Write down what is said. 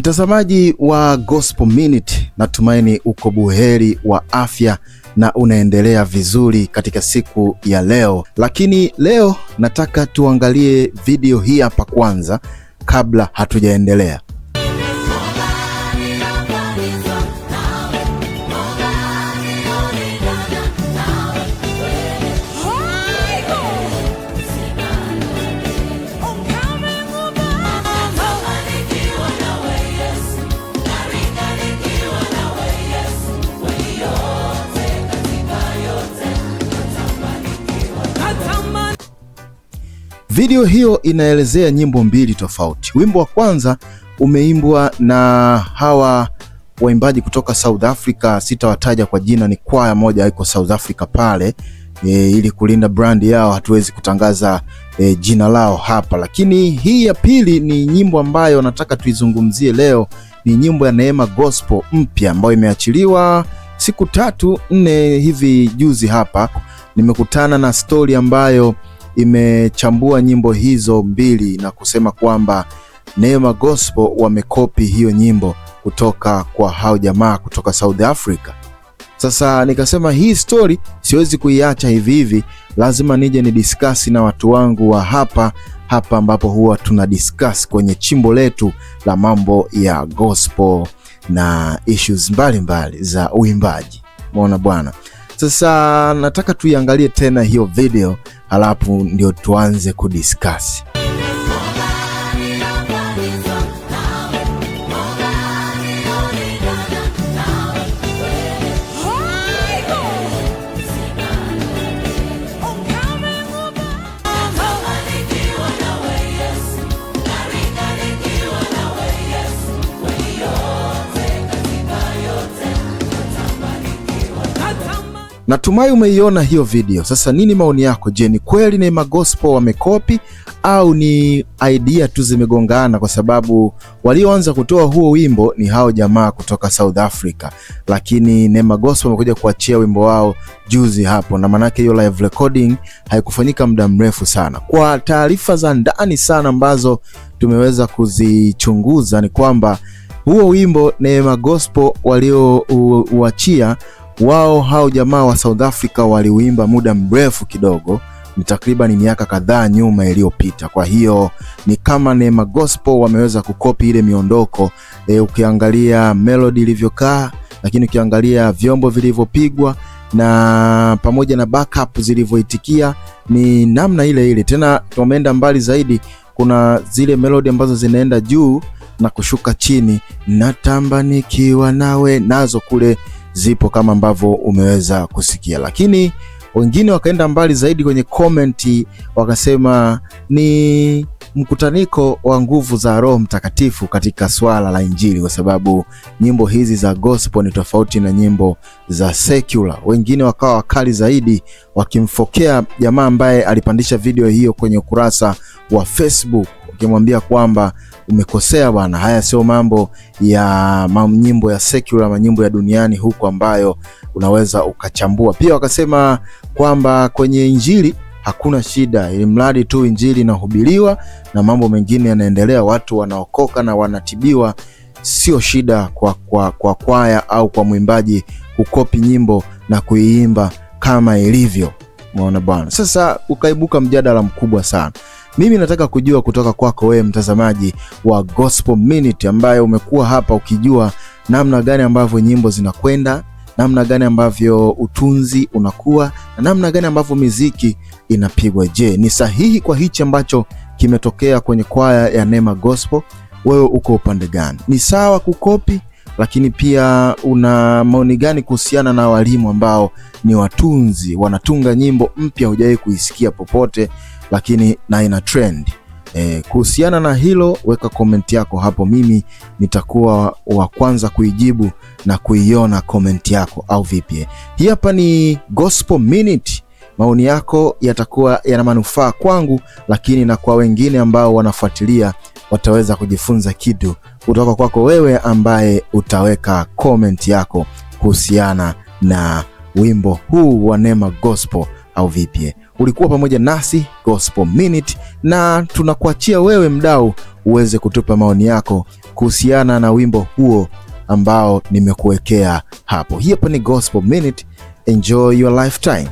Mtazamaji wa Gospel Minute, natumaini uko buheri wa afya na unaendelea vizuri katika siku ya leo. Lakini leo nataka tuangalie video hii hapa kwanza kabla hatujaendelea. Video hiyo inaelezea nyimbo mbili tofauti. Wimbo wa kwanza umeimbwa na hawa waimbaji kutoka South Africa, sitawataja kwa jina, ni kwaya moja iko South Africa pale. Ili kulinda brand yao hatuwezi kutangaza jina lao hapa. Lakini hii ya pili ni nyimbo ambayo nataka tuizungumzie leo. Ni nyimbo ya Neema Gospel mpya ambayo imeachiliwa siku 3-4 hivi juzi hapa. Nimekutana na story ambayo imechambua nyimbo hizo mbili na kusema kwamba Neema Gospel wamekopi hiyo nyimbo kutoka kwa hao jamaa kutoka South Africa. Sasa nikasema hii story siwezi kuiacha hivi hivi, lazima nije ni discuss na watu wangu wa hapa ambapo huwa tuna discuss kwenye chimbo letu la mambo ya gospel na issues mbalimbali za uimbaji. Umeona bwana? Sasa nataka tuiangalie tena hiyo video, halafu ndio tuanze kudiscuss. Natumai umeiona hiyo video. Sasa nini maoni yako? Je, ni kweli Neema Gospel wamekopi au ni idea tu zimegongana? Kwa sababu walioanza kutoa huo wimbo ni hao jamaa kutoka South Africa, lakini Neema Gospel wamekuja kuachia wimbo wao juzi hapo, na manake hiyo live recording haikufanyika muda mrefu sana. Kwa taarifa za ndani sana ambazo tumeweza kuzichunguza ni kwamba huo wimbo Neema Gospel waliouachia wao hao jamaa wa South Africa waliuimba muda mrefu kidogo, ni takriban miaka kadhaa nyuma iliyopita. Kwa hiyo ni kama Neema Gospel wameweza kukopi ile miondoko, ukiangalia melody ilivyokaa, lakini ukiangalia vyombo vilivyopigwa na pamoja na backup zilivyoitikia ni namna ile ile. Tena tumeenda mbali zaidi, kuna zile melody ambazo zinaenda juu na kushuka chini, natamba nikiwa nawe, nazo kule zipo kama ambavyo umeweza kusikia. Lakini wengine wakaenda mbali zaidi kwenye comment, wakasema ni mkutaniko wa nguvu za Roho Mtakatifu katika swala la Injili, kwa sababu nyimbo hizi za gospel ni tofauti na nyimbo za secular. Wengine wakawa wakali zaidi wakimfokea jamaa ambaye alipandisha video hiyo kwenye ukurasa wa Facebook, wakimwambia kwamba umekosea bwana, haya sio mambo ya nyimbo ya secular, manyimbo ya duniani huko ambayo unaweza ukachambua. Pia wakasema kwamba kwenye Injili hakuna shida, ili mradi tu Injili inahubiriwa na mambo mengine yanaendelea, watu wanaokoka na wanatibiwa, sio shida kwa kwaya au kwa mwimbaji kukopi nyimbo na kuiimba kama ilivyo. Umeona bwana? Sasa ukaibuka mjadala mkubwa sana. Mimi nataka kujua kutoka kwako wewe mtazamaji wa Gospel Minute, ambaye umekuwa hapa ukijua namna gani ambavyo nyimbo zinakwenda, namna gani ambavyo utunzi unakuwa, na namna gani ambavyo muziki inapigwa. Je, ni sahihi kwa hichi ambacho kimetokea kwenye kwaya ya Neema Gospel? Wewe uko upande gani? Ni sawa kukopi? Lakini pia una maoni gani kuhusiana na walimu ambao ni watunzi, wanatunga nyimbo mpya hujawahi kuisikia popote lakini na ina trend? Kuhusiana na hilo weka comment yako hapo, mimi nitakuwa wa kwanza kuijibu na kuiona comment yako, au vipi? Hii hapa ni Gospel Minute. Maoni yako yatakuwa yana manufaa kwangu, lakini na kwa wengine ambao wanafuatilia wataweza kujifunza kitu kutoka kwako wewe ambaye utaweka comment yako kuhusiana na wimbo huu wa Neema Gospel, au vipi? Ulikuwa pamoja nasi Gospel Minute, na tunakuachia wewe mdau uweze kutupa maoni yako kuhusiana na wimbo huo ambao nimekuwekea hapo. Hii hapa ni Gospel Minute. Enjoy your lifetime.